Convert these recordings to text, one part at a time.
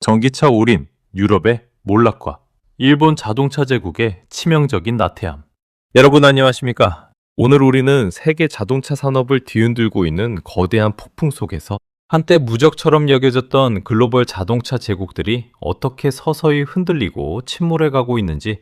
전기차 올인, 유럽의 몰락과 일본 자동차 제국의 치명적인 나태함. 여러분 안녕하십니까? 오늘 우리는 세계 자동차 산업을 뒤흔들고 있는 거대한 폭풍 속에서 한때 무적처럼 여겨졌던 글로벌 자동차 제국들이 어떻게 서서히 흔들리고 침몰해가고 있는지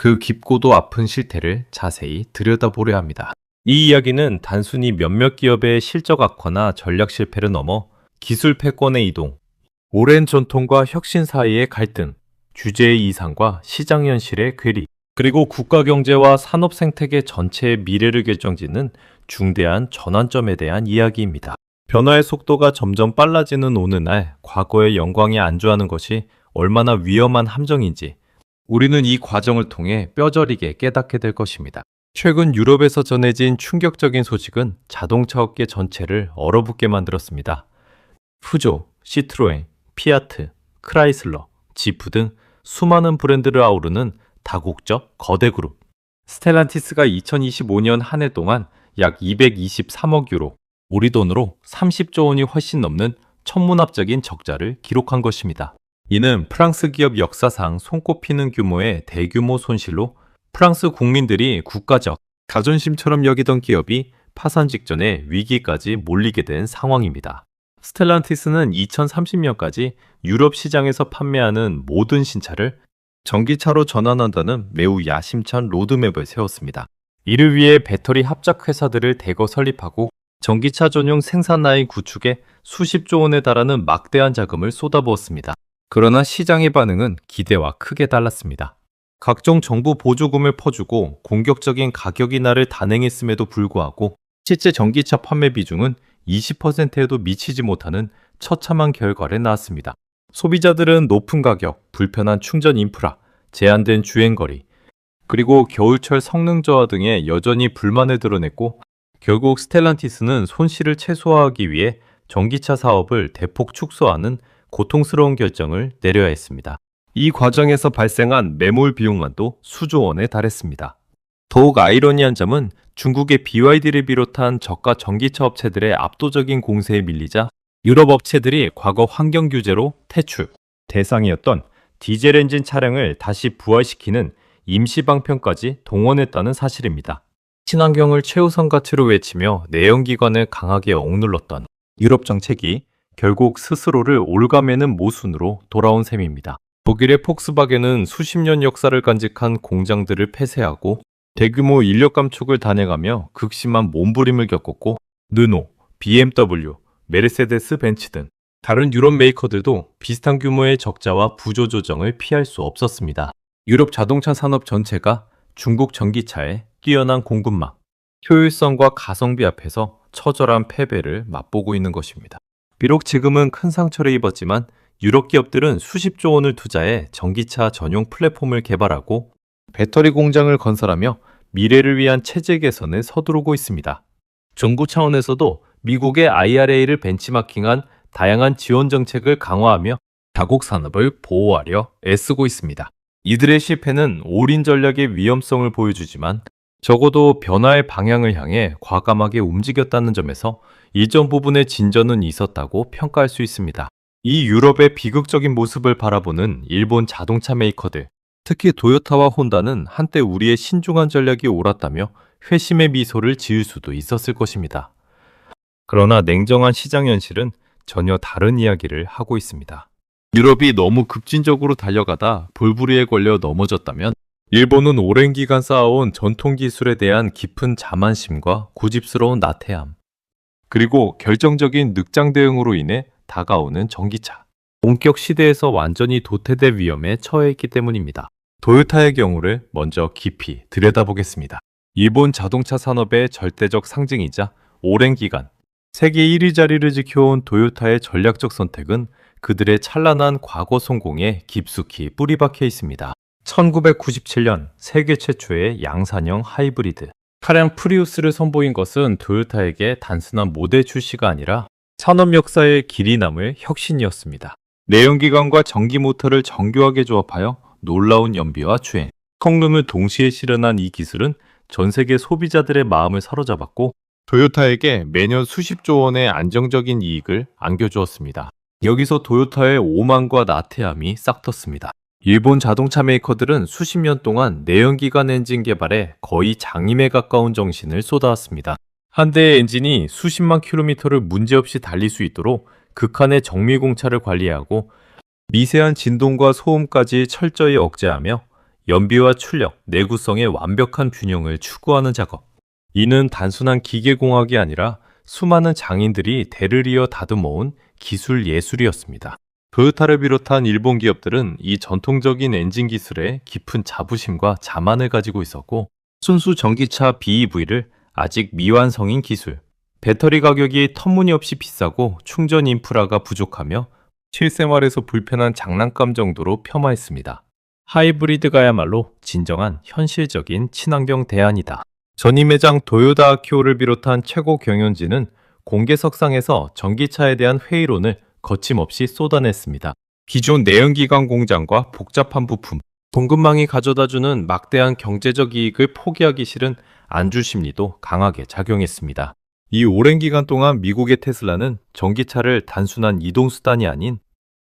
그 깊고도 아픈 실태를 자세히 들여다보려 합니다. 이 이야기는 단순히 몇몇 기업의 실적 악화나 전략 실패를 넘어 기술 패권의 이동, 오랜 전통과 혁신 사이의 갈등, 규제의 이상과 시장 현실의 괴리, 그리고 국가 경제와 산업 생태계 전체의 미래를 결정짓는 중대한 전환점에 대한 이야기입니다. 변화의 속도가 점점 빨라지는 오늘날 과거의 영광에 안주하는 것이 얼마나 위험한 함정인지 우리는 이 과정을 통해 뼈저리게 깨닫게 될 것입니다. 최근 유럽에서 전해진 충격적인 소식은 자동차 업계 전체를 얼어붙게 만들었습니다. 푸조, 시트로엔, 피아트, 크라이슬러, 지프 등 수많은 브랜드를 아우르는 다국적 거대 그룹 스텔란티스가 2025년 한 해 동안 약 223억 유로, 우리 돈으로 30조 원이 훨씬 넘는 천문학적인 적자를 기록한 것입니다. 이는 프랑스 기업 역사상 손꼽히는 규모의 대규모 손실로 프랑스 국민들이 국가적 자존심처럼 여기던 기업이 파산 직전에 위기까지 몰리게 된 상황입니다. 스텔란티스는 2030년까지 유럽 시장에서 판매하는 모든 신차를 전기차로 전환한다는 매우 야심찬 로드맵을 세웠습니다. 이를 위해 배터리 합작 회사들을 대거 설립하고 전기차 전용 생산 라인 구축에 수십조 원에 달하는 막대한 자금을 쏟아부었습니다. 그러나 시장의 반응은 기대와 크게 달랐습니다. 각종 정부 보조금을 퍼주고 공격적인 가격 인하를 단행했음에도 불구하고 실제 전기차 판매 비중은 20%에도 미치지 못하는 처참한 결과를 낳았습니다. 소비자들은 높은 가격, 불편한 충전 인프라, 제한된 주행거리, 그리고 겨울철 성능 저하 등에 여전히 불만을 드러냈고 결국 스텔란티스는 손실을 최소화하기 위해 전기차 사업을 대폭 축소하는 고통스러운 결정을 내려야 했습니다. 이 과정에서 발생한 매몰 비용만도 수조 원에 달했습니다. 더욱 아이러니한 점은 중국의 BYD를 비롯한 저가 전기차 업체들의 압도적인 공세에 밀리자 유럽 업체들이 과거 환경 규제로 퇴출 대상이었던 디젤 엔진 차량을 다시 부활시키는 임시 방편까지 동원했다는 사실입니다. 친환경을 최우선 가치로 외치며 내연기관을 강하게 억눌렀던 유럽 정책이 결국 스스로를 올가매는 모순으로 돌아온 셈입니다. 독일의 폭스바겐은 수십 년 역사를 간직한 공장들을 폐쇄하고 대규모 인력 감축을 단행하며 극심한 몸부림을 겪었고 르노, BMW, 메르세데스 벤츠 등 다른 유럽 메이커들도 비슷한 규모의 적자와 부조 조정을 피할 수 없었습니다. 유럽 자동차 산업 전체가 중국 전기차의 뛰어난 공급망, 효율성과 가성비 앞에서 처절한 패배를 맛보고 있는 것입니다. 비록 지금은 큰 상처를 입었지만 유럽 기업들은 수십조 원을 투자해 전기차 전용 플랫폼을 개발하고 배터리 공장을 건설하며 미래를 위한 체제 개선에 서두르고 있습니다. 정부 차원에서도 미국의 IRA를 벤치마킹한 다양한 지원 정책을 강화하며 자국 산업을 보호하려 애쓰고 있습니다. 이들의 실패는 올인 전략의 위험성을 보여주지만 적어도 변화의 방향을 향해 과감하게 움직였다는 점에서 일정 부분의 진전은 있었다고 평가할 수 있습니다. 이 유럽의 비극적인 모습을 바라보는 일본 자동차 메이커들, 특히 도요타와 혼다는 한때 우리의 신중한 전략이 옳았다며 회심의 미소를 지을 수도 있었을 것입니다. 그러나 냉정한 시장 현실은 전혀 다른 이야기를 하고 있습니다. 유럽이 너무 급진적으로 달려가다 볼부리에 걸려 넘어졌다면 일본은 오랜 기간 쌓아온 전통 기술에 대한 깊은 자만심과 고집스러운 나태함, 그리고 결정적인 늑장 대응으로 인해 다가오는 전기차, 본격 시대에서 완전히 도태될 위험에 처해 있기 때문입니다. 도요타의 경우를 먼저 깊이 들여다보겠습니다. 일본 자동차 산업의 절대적 상징이자 오랜 기간 세계 1위 자리를 지켜온 도요타의 전략적 선택은 그들의 찬란한 과거 성공에 깊숙이 뿌리박혀 있습니다. 1997년 세계 최초의 양산형 하이브리드 차량 프리우스를 선보인 것은 도요타에게 단순한 모델 출시가 아니라 산업 역사의 길이 남을 혁신이었습니다. 내연기관과 전기 모터를 정교하게 조합하여 놀라운 연비와 주행, 성능을 동시에 실현한 이 기술은 전 세계 소비자들의 마음을 사로잡았고 도요타에게 매년 수십조 원의 안정적인 이익을 안겨주었습니다. 여기서 토요타의 오만과 나태함이 싹텄습니다. 일본 자동차 메이커들은 수십 년 동안 내연기관 엔진 개발에 거의 장임에 가까운 정신을 쏟아왔습니다. 한 대의 엔진이 수십만 킬로미터를 문제없이 달릴 수 있도록 극한의 정밀 공차를 관리하고 미세한 진동과 소음까지 철저히 억제하며 연비와 출력, 내구성의 완벽한 균형을 추구하는 작업. 이는 단순한 기계공학이 아니라 수많은 장인들이 대를 이어 다듬어온 기술 예술이었습니다. 토요타를 비롯한 일본 기업들은 이 전통적인 엔진 기술에 깊은 자부심과 자만을 가지고 있었고, 순수 전기차 BEV를 아직 미완성인 기술, 배터리 가격이 터무니없이 비싸고 충전 인프라가 부족하며 실생활에서 불편한 장난감 정도로 폄하했습니다. 하이브리드가야말로 진정한 현실적인 친환경 대안이다. 전임회장 도요다 아키오를 비롯한 최고 경영진은 공개석상에서 전기차에 대한 회의론을 거침없이 쏟아냈습니다. 기존 내연기관 공장과 복잡한 부품, 공급망이 가져다주는 막대한 경제적 이익을 포기하기 싫은 안주 심리도 강하게 작용했습니다. 이 오랜 기간 동안 미국의 테슬라는 전기차를 단순한 이동수단이 아닌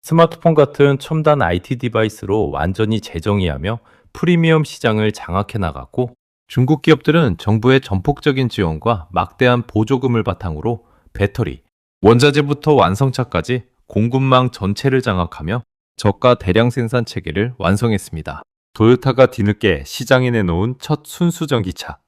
스마트폰 같은 첨단 IT 디바이스로 완전히 재정의하며 프리미엄 시장을 장악해 나갔고, 중국 기업들은 정부의 전폭적인 지원과 막대한 보조금을 바탕으로 배터리, 원자재부터 완성차까지 공급망 전체를 장악하며 저가 대량 생산 체계를 완성했습니다. 토요타가 뒤늦게 시장에 내놓은 첫 순수 전기차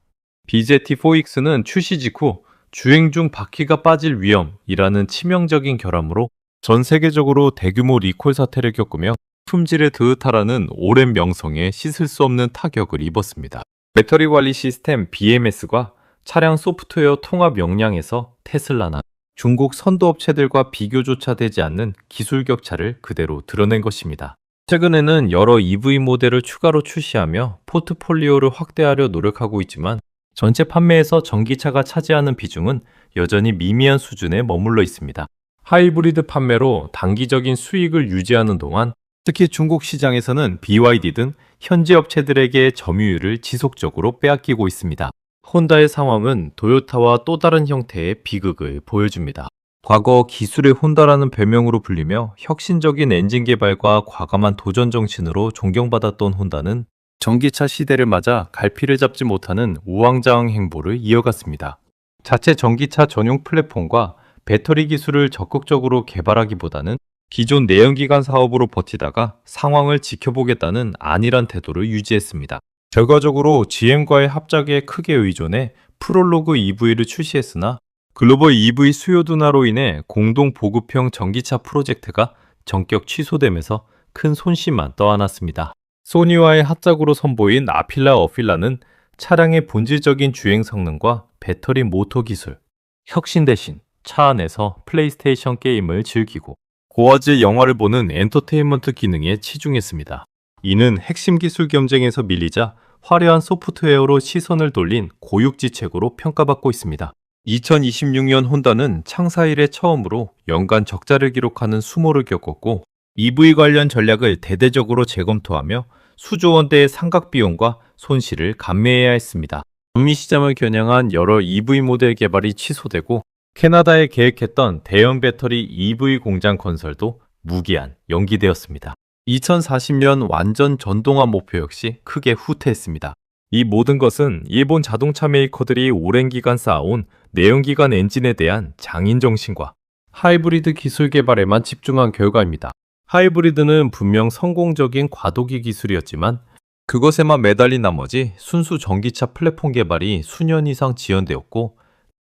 BZ4X는 출시 직후 주행 중 바퀴가 빠질 위험이라는 치명적인 결함으로 전 세계적으로 대규모 리콜 사태를 겪으며 품질의 토요타라는 오랜 명성에 씻을 수 없는 타격을 입었습니다. 배터리 관리 시스템 BMS과 차량 소프트웨어 통합 역량에서 테슬라나 중국 선도 업체들과 비교조차 되지 않는 기술 격차를 그대로 드러낸 것입니다. 최근에는 여러 EV 모델을 추가로 출시하며 포트폴리오를 확대하려 노력하고 있지만 전체 판매에서 전기차가 차지하는 비중은 여전히 미미한 수준에 머물러 있습니다. 하이브리드 판매로 단기적인 수익을 유지하는 동안 특히 중국 시장에서는 BYD 등 현지 업체들에게 점유율을 지속적으로 빼앗기고 있습니다. 혼다의 상황은 토요타와 또 다른 형태의 비극을 보여줍니다. 과거 기술의 혼다라는 별명으로 불리며 혁신적인 엔진 개발과 과감한 도전 정신으로 존경받았던 혼다는 전기차 시대를 맞아 갈피를 잡지 못하는 우왕좌왕 행보를 이어갔습니다. 자체 전기차 전용 플랫폼과 배터리 기술을 적극적으로 개발하기보다는 기존 내연기관 사업으로 버티다가 상황을 지켜보겠다는 안일한 태도를 유지했습니다. 결과적으로 GM과의 합작에 크게 의존해 프롤로그 EV를 출시했으나 글로벌 EV 수요 둔화로 인해 공동 보급형 전기차 프로젝트가 전격 취소되면서 큰 손실만 떠안았습니다. 소니와의 합작으로 선보인 아필라 어필라는 차량의 본질적인 주행 성능과 배터리 모터 기술, 혁신 대신 차 안에서 플레이스테이션 게임을 즐기고 고화질 영화를 보는 엔터테인먼트 기능에 치중했습니다. 이는 핵심 기술 경쟁에서 밀리자 화려한 소프트웨어로 시선을 돌린 고육지책으로 평가받고 있습니다. 2026년 혼다는 창사 이래 처음으로 연간 적자를 기록하는 수모를 겪었고 EV 관련 전략을 대대적으로 재검토하며 수조 원대의 상각 비용과 손실을 감내해야 했습니다. 북미 시장을 겨냥한 여러 EV 모델 개발이 취소되고 캐나다에 계획했던 대형 배터리 EV 공장 건설도 무기한 연기되었습니다. 2040년 완전 전동화 목표 역시 크게 후퇴했습니다. 이 모든 것은 일본 자동차 메이커들이 오랜 기간 쌓아온 내연기관 엔진에 대한 장인 정신과 하이브리드 기술 개발에만 집중한 결과입니다. 하이브리드는 분명 성공적인 과도기 기술이었지만 그것에만 매달린 나머지 순수 전기차 플랫폼 개발이 수년 이상 지연되었고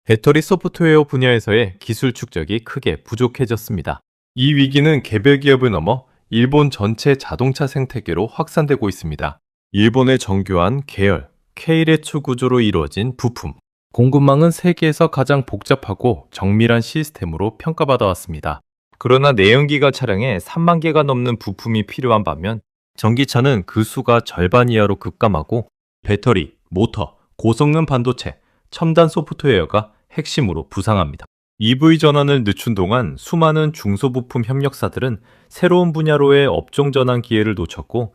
배터리 소프트웨어 분야에서의 기술 축적이 크게 부족해졌습니다. 이 위기는 개별 기업을 넘어 일본 전체 자동차 생태계로 확산되고 있습니다. 일본의 정교한 계열, K레츠 구조로 이루어진 부품, 공급망은 세계에서 가장 복잡하고 정밀한 시스템으로 평가받아 왔습니다. 그러나 내연기관 차량에 3만 개가 넘는 부품이 필요한 반면 전기차는 그 수가 절반 이하로 급감하고 배터리, 모터, 고성능 반도체, 첨단 소프트웨어가 핵심으로 부상합니다. EV 전환을 늦춘 동안 수많은 중소부품 협력사들은 새로운 분야로의 업종 전환 기회를 놓쳤고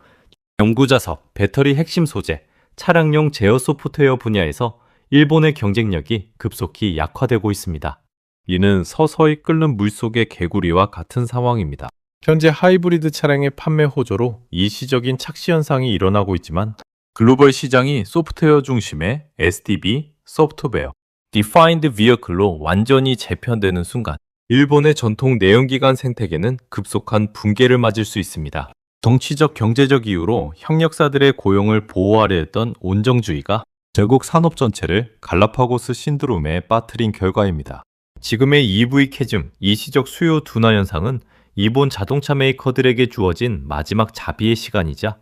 연구자석, 배터리 핵심 소재, 차량용 제어 소프트웨어 분야에서 일본의 경쟁력이 급속히 약화되고 있습니다. 이는 서서히 끓는 물속의 개구리와 같은 상황입니다. 현재 하이브리드 차량의 판매 호조로 일시적인 착시 현상이 일어나고 있지만 글로벌 시장이 소프트웨어 중심의 SDV, 소프트웨어, Defined Vehicle로 완전히 재편되는 순간 일본의 전통 내연기관 생태계는 급속한 붕괴를 맞을 수 있습니다. 정치적 경제적 이유로 협력사들의 고용을 보호하려 했던 온정주의가 결국 산업 전체를 갈라파고스 신드롬에 빠뜨린 결과입니다. 지금의 EV 캐즘, 일시적 수요 둔화 현상은 일본 자동차 메이커들에게 주어진 마지막 자비의 시간이자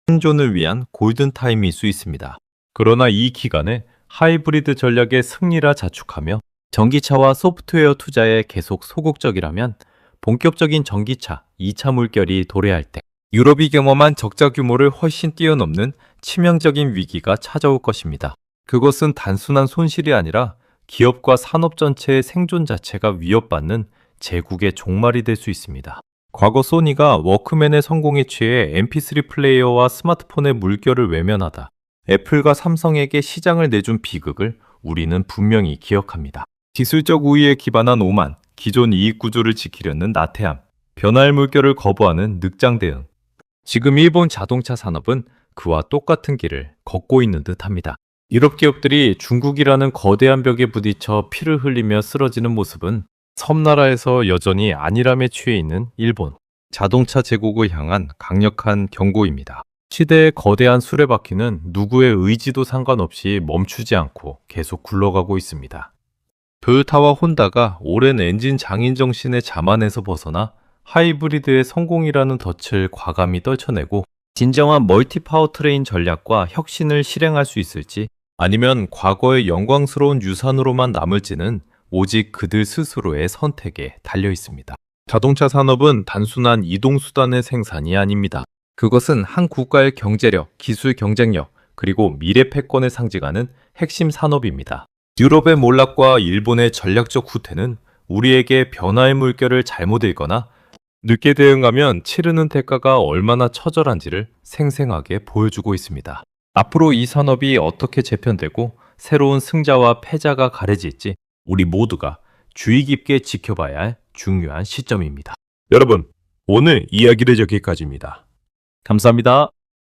생존을 위한 골든타임일 수 있습니다. 그러나 이 기간에 하이브리드 전략의 승리라 자축하며 전기차와 소프트웨어 투자에 계속 소극적이라면 본격적인 전기차, 2차 물결이 도래할 때 유럽이 경험한 적자 규모를 훨씬 뛰어넘는 치명적인 위기가 찾아올 것입니다. 그것은 단순한 손실이 아니라 기업과 산업 전체의 생존 자체가 위협받는 제국의 종말이 될 수 있습니다. 과거 소니가 워크맨의 성공에 취해 MP3 플레이어와 스마트폰의 물결을 외면하다 애플과 삼성에게 시장을 내준 비극을 우리는 분명히 기억합니다. 기술적 우위에 기반한 오만, 기존 이익 구조를 지키려는 나태함, 변화의 물결을 거부하는 늑장 대응. 지금 일본 자동차 산업은 그와 똑같은 길을 걷고 있는 듯합니다. 유럽 기업들이 중국이라는 거대한 벽에 부딪혀 피를 흘리며 쓰러지는 모습은 섬나라에서 여전히 안일함에 취해 있는 일본. 자동차 제국을 향한 강력한 경고입니다. 시대의 거대한 수레바퀴는 누구의 의지도 상관없이 멈추지 않고 계속 굴러가고 있습니다. 토요타와 혼다가 오랜 엔진 장인 정신의 자만에서 벗어나 하이브리드의 성공이라는 덫을 과감히 떨쳐내고 진정한 멀티 파워트레인 전략과 혁신을 실행할 수 있을지 아니면 과거의 영광스러운 유산으로만 남을지는 오직 그들 스스로의 선택에 달려 있습니다. 자동차 산업은 단순한 이동수단의 생산이 아닙니다. 그것은 한 국가의 경제력, 기술 경쟁력, 그리고 미래 패권을 상징하는 핵심 산업입니다. 유럽의 몰락과 일본의 전략적 후퇴는 우리에게 변화의 물결을 잘못 읽거나 늦게 대응하면 치르는 대가가 얼마나 처절한지를 생생하게 보여주고 있습니다. 앞으로 이 산업이 어떻게 재편되고 새로운 승자와 패자가 가려질지 우리 모두가 주의 깊게 지켜봐야 할 중요한 시점입니다. 여러분, 오늘 이야기는 여기까지입니다. 감사합니다.